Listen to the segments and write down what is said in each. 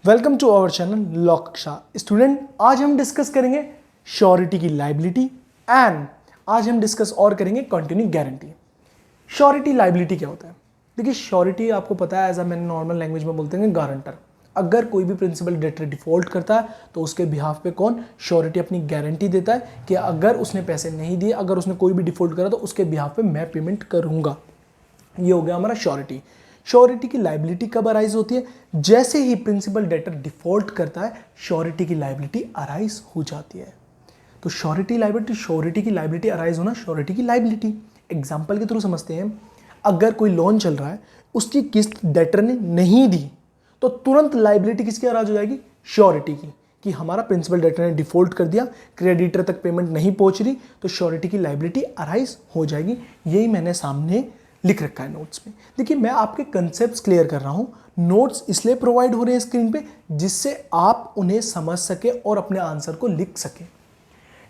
Welcome to our channel law Kaksha. Student, आज हम discuss करेंगे श्योरिटी की लाइबिलिटी एंड आज हम डिस्कस और करेंगे कंटिन्यू गारंटी। श्योरिटी लाइबिलिटी क्या होता है? देखिए, श्योरिटी आपको पता है, एज मैंने नॉर्मल लैंग्वेज में बोलते हैं गारंटर। अगर कोई भी प्रिंसिपल डेटर डिफॉल्ट करता है तो उसके बिहाफ पे कौन श्योरिटी अपनी गारंटी देता है कि अगर उसने पैसे नहीं दिए, अगर उसने कोई भी डिफॉल्ट करा तो उसके बिहाफ पे मैं पेमेंट करूंगा। ये हो गया हमारा श्योरिटी। श्योरिटी की लाइबिलिटी कब अराइज होती है? जैसे ही प्रिंसिपल डेटर डिफॉल्ट करता है श्योरिटी की लाइबिलिटी अराइज हो जाती है। तो श्योरिटी की लाइबिलिटी अराइज होना श्योरिटी की लाइबिलिटी। एग्जांपल के थ्रू समझते हैं। अगर कोई लोन चल रहा है, उसकी किस्त डेटर ने नहीं दी तो तुरंत लाइबिलिटी किसकी अराइज हो जाएगी? श्योरिटी की, कि हमारा प्रिंसिपल डेटर ने डिफॉल्ट कर दिया, क्रेडिटर तक पेमेंट नहीं पहुंच रही, तो श्योरिटी की लाइबिलिटी अराइज हो जाएगी। यही मैंने सामने लिख रखा है नोट्स में। देखिए, मैं आपके कंसेप्ट्स क्लियर कर रहा हूं। नोट्स इसलिए प्रोवाइड हो रहे हैं स्क्रीन पे जिससे आप उन्हें समझ सके और अपने आंसर को लिख सके।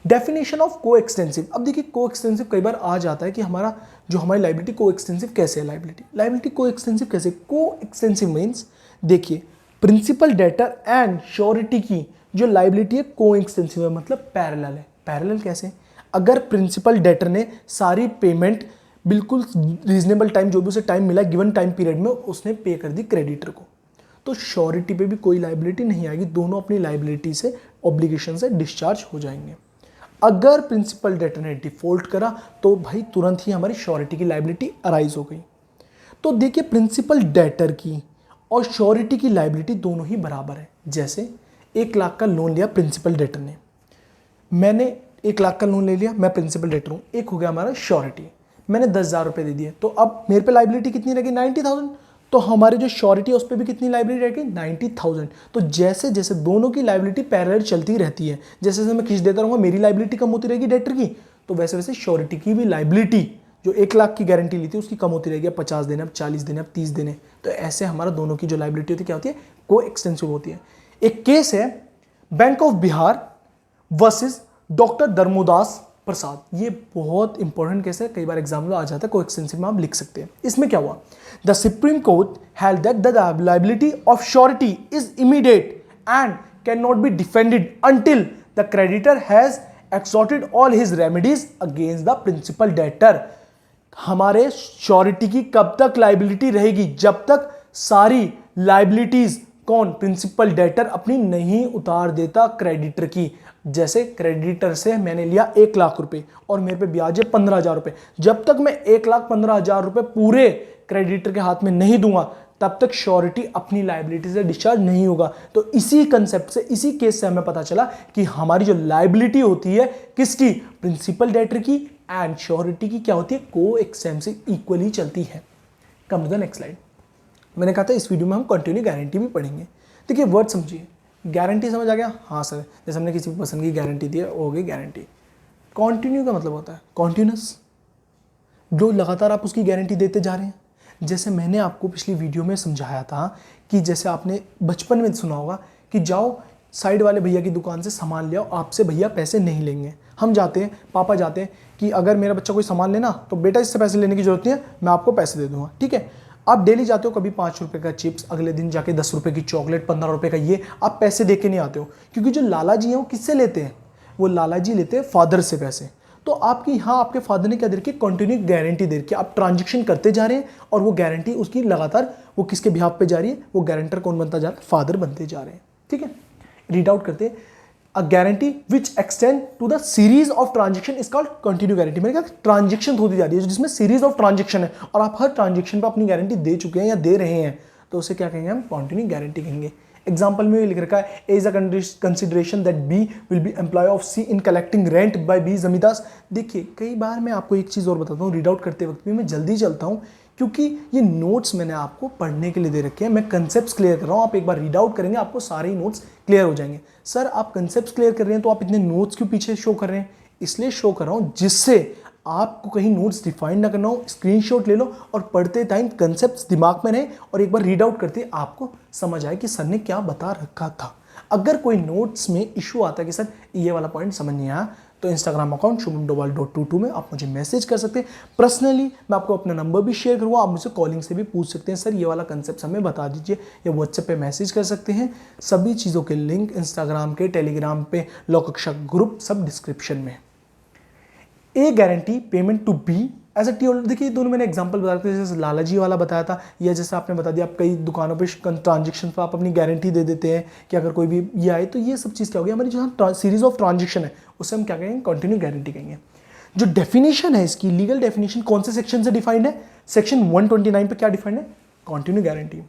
डेफिनेशन ऑफ को एक्सटेंसिव। अब देखिए, को एक्सटेंसिव कई बार आ जाता है कि हमारी लाइबिलिटी को एक्सटेंसिव कैसे है। लाइबिलिटी को एक्सटेंसिव कैसे? को एक्सटेंसिव मीन्स, देखिए, प्रिंसिपल डेटर एंड श्योरिटी की जो लाइबिलिटी है को एक्सटेंसिव है, मतलब पैरेलल है। पैरेलल कैसे? अगर प्रिंसिपल डेटर ने सारी पेमेंट बिल्कुल रीजनेबल टाइम, जो भी उसे टाइम मिला गिवन टाइम पीरियड में, उसने पे कर दी क्रेडिटर को, तो श्योरिटी पे भी कोई लाइबिलिटी नहीं आएगी। दोनों अपनी लाइबिलिटी से, ऑब्लिगेशन से डिस्चार्ज हो जाएंगे। अगर प्रिंसिपल डेटर ने डिफॉल्ट करा तो भाई तुरंत ही हमारी श्योरिटी की लाइबिलिटी अराइज हो गई। तो देखिए, प्रिंसिपल डेटर की और श्योरिटी की लाइबिलिटी दोनों ही बराबर है। जैसे 1 लाख का लोन लिया प्रिंसिपल डेटर ने, मैंने 1 लाख का लोन ले लिया, मैं प्रिंसिपल डेटर हूँ, एक हो गया हमारा श्योरिटी, मैंने 10,000 रुपये दे दिए, तो अब मेरे पे लाइबिलिटी कितनी रहेगी? 90,000। तो हमारी जो श्योरिटी है उस पर भी कितनी लाइबिलिटी रहेगी? 90,000। तो जैसे जैसे दोनों की लाइबिलिटी पैरेलल चलती रहती है, जैसे जैसे मैं किस्त देता रहूँगा मेरी लाइबिलिटी कम होती रहेगी डेटर की, तो वैसे वैसे श्योरिटी की भी लाइबिलिटी, जो 1 लाख की गारंटी ली थी उसकी कम होती रहेगी। अब 50 देने, अब 40 देने, अब 30 देने। तो ऐसे हमारा दोनों की जो लाइबिलिटी होती है क्या होती है? को एक्सटेंसिव होती है। एक केस है bank of Bihar versus doctor Dharmodas Prasad. ये बहुत इंपॉर्टेंट केस है, कई बार एग्जाम में आ जाता है, को एक्सटेंसिव में आप लिख सकते हैं। इसमें क्या हुआ? The supreme court held that the liability of surety is immediate and can not be defended until the creditor has exhausted all his remedies against the principal debtor. हमारे श्योरिटी की कब तक लायबिलिटी रहेगी? जब तक सारी लायबिलिटीज कौन? Principal debtor अपनी नहीं उतार देता क्रेडिटर की। जैसे क्रेडिटर से मैंने लिया 1 लाख रुपए और मेरे पे ब्याज है 15,000 रुपए, जब तक मैं 1,15,000 रुपए पूरे क्रेडिटर के हाथ में नहीं दूंगा तब तक श्योरिटी अपनी लायबिलिटी से डिस्चार्ज नहीं होगा। तो इसी कंसेप्ट से, इसी केस से हमें पता चला कि हमारी जो लायबिलिटी होती है किसकी? प्रिंसिपल डेटर की, एंड श्योरिटी की क्या होती है? को एक्सटेंसिव इक्वली चलती है। Come to the next slide. मैंने कहा था इस वीडियो में हम कंटिन्यू गारंटी भी पढ़ेंगे। देखिए, वर्ड समझिए। गारंटी समझ आ गया? हाँ सर, जैसे हमने किसी पर्सन की गारंटी दी है, वो हो गई गारंटी। कॉन्टिन्यू का मतलब होता है कॉन्टिन्यूस, जो लगातार आप उसकी गारंटी देते जा रहे हैं। जैसे मैंने आपको पिछली वीडियो में समझाया था कि जैसे आपने बचपन में सुना होगा कि जाओ साइड वाले भैया की दुकान से सामान ले आओ, आपसे भैया पैसे नहीं लेंगे। हम जाते हैं, पापा जाते हैं कि अगर मेरा बच्चा कोई सामान लेना तो बेटा इससे पैसे लेने की जरूरत नहीं है, मैं आपको पैसे दे दूंगा, ठीक है। आप डेली जाते हो, कभी 5 रुपए का चिप्स, अगले दिन जाके 10 रुपए की चॉकलेट, 15 रुपए का ये, आप पैसे दे के नहीं आते हो, क्योंकि जो लाला जी हैं वो किससे लेते हैं? वो लाला जी लेते हैं फादर से पैसे। तो आपकी यहाँ आपके फादर ने क्या दे रखी? कंटिन्यू गारंटी दे रखी है। आप ट्रांजेक्शन करते जा रहे हैं और वो गारंटी उसकी लगातार वो किसके बिहाफ पे जा रही है? वो गारंटर कौन बनता जा रहा है? फादर बनते जा रहे हैं, ठीक है। रीड आउट करते हैं। A guarantee which extend to the series of transaction is called continue guarantee। मैंने कहा ट्रांजेक्शन होती जा रही है जिसमें सीरीज ऑफ ट्रांजेक्शन है और आप हर ट्रांजेक्शन पे अपनी गारंटी दे चुके हैं या दे रहे हैं, तो उसे क्या कहेंगे? हम कंटिन्यू गारंटी कहेंगे। एग्जाम्पल में लिख रखा है, A is a consideration that B will be employ of C in collecting rent by B zamindars. देखिए, कई बार मैं आपको एक चीज़ और बताता हूँ, रीड आउट करते वक्त भी मैं जल्दी चलता हूँ क्योंकि ये नोट्स मैंने आपको पढ़ने के लिए दे रखे हैं। मैं कंसेप्ट्स क्लियर कर रहा हूँ, आप एक बार रीड आउट करेंगे आपको सारे ही नोट्स क्लियर हो जाएंगे। सर, आप कंसेप्ट्स क्लियर कर रहे हैं तो आप इतने नोट्स क्यों पीछे शो कर रहे हैं? इसलिए शो कर रहा हूँ जिससे आपको कहीं नोट्स डिफाइन ना करना हो, स्क्रीनशॉट ले लो और पढ़ते टाइम कंसेप्ट्स दिमाग में रहे और एक बार रीड आउट करते आपको समझ आए कि सर ने क्या बता रखा था। अगर कोई नोट्स में इशू आता है कि सर ये वाला पॉइंट समझ नहीं आया, तो इंस्टाग्राम अकाउंट shubhamdobal.22 में आप मुझे मैसेज कर सकते हैं। पर्सनली मैं आपको अपना नंबर भी शेयर करूँगा, आप मुझसे कॉलिंग से भी पूछ सकते हैं, सर ये वाला कंसेप्ट हमें बता दीजिए, या व्हाट्सएप पे मैसेज कर सकते हैं। सभी चीज़ों के लिंक इंस्टाग्राम के, टेलीग्राम पे, लॉ कक्षा ग्रुप सब डिस्क्रिप्शन में। A guarantee payment to be as a T. देखिए दोनों मैंने एग्जांपल बताया था, जैसे लालाजी वाला बताया था, या जैसे आपने बता दिया आप कई दुकानों पे ट्रांजेक्शन पर आप अपनी गारंटी दे देते हैं कि अगर कोई भी ये आए, तो ये सब चीज़ क्या होगी, हमारी जो सीरीज ऑफ ट्रांजेक्शन है उससे हम क्या कहेंगे, कंटिन्यू गारंटी कहेंगे। जो डेफिनेशन है इसकी, लीगल डेफिनेशन कौन से सेक्शन से डिफाइंड है, सेक्शन 129 पे क्या डिफाइंड है, continue guarantee.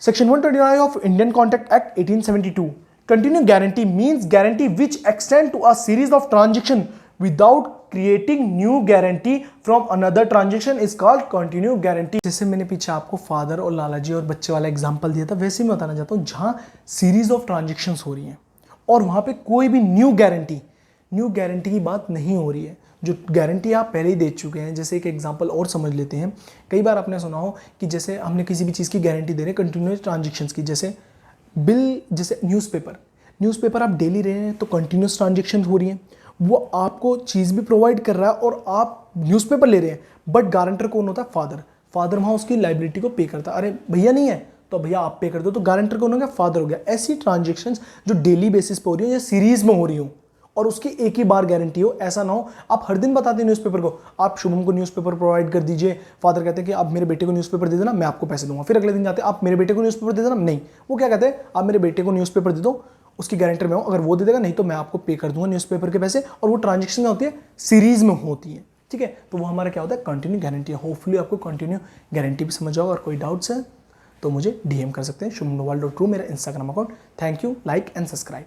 Section 129 of Indian contract act 1872, continue guarantee means guarantee which extend to a series of transaction without creating new guarantee from another transaction is called continue guarantee. जैसे मैंने पीछे आपको father और लालाजी और बच्चे वाला example दिया था, वैसे मैं बताना चाहता हूँ जहां सीरीज ऑफ ट्रांजेक्शन्स हो रही हैं और वहां पे कोई भी न्यू गारंटी की बात नहीं हो रही है, जो गारंटी आप पहले ही दे चुके हैं। जैसे एक एग्जांपल और समझ लेते हैं, कई बार आपने सुना हो कि जैसे हमने किसी भी चीज़ की गारंटी दे रहे हैं कंटिन्यूस ट्रांजेक्शन्स की, जैसे बिल, जैसे न्यूज़पेपर आप डेली रहे हैं तो कंटिन्यूस ट्रांजेक्शन हो रही हैं, वो आपको चीज़ भी प्रोवाइड कर रहा है और आप न्यूज़पेपर ले रहे हैं, बट गारंटर कौन होता है, फादर वहाँ उसकी लाइबिलिटी को पे करता है। अरे भैया नहीं है तो भैया आप पे कर दो, तो गारंटर कौन हो गया, फादर हो गया। ऐसी ट्रांजेक्शन्स जो डेली बेसिस पे हो रही हो या सीरीज में हो रही हो और उसकी एक ही बार गारंटी हो, ऐसा ना हो आप हर दिन बताते हैं न्यूज़पेपर को, आप शुभम को न्यूज़पेपर प्रोवाइड कर दीजिए, फादर कहते हैं कि आप मेरे बेटे को न्यूज़पेपर दे देना, मैं आपको पैसे दूंगा, फिर अगले दिन जाते हैं आप मेरे बेटे को न्यूज़पेपर दे देना, नहीं, वो क्या कहते हैं, आप मेरे बेटे को न्यूज़पेपर दे दो, उसकी गारंटर में हो, अगर वो दे देगा नहीं तो मैं आपको पे कर दूंगा न्यूज़पेपर के पैसे, और वो ट्रांजेक्शन क्या होती है, सीरीज में होती है, ठीक है। तो वो हमारा क्या होता है, कंटिन्यू गारंटी है। होपफुली आपको कंटिन्यू गारंटी भी समझ आओ, और कोई डाउट्स है तो मुझे DM कर सकते हैं, shubhamdobal.true मेरा Instagram account. Thank you, like and subscribe.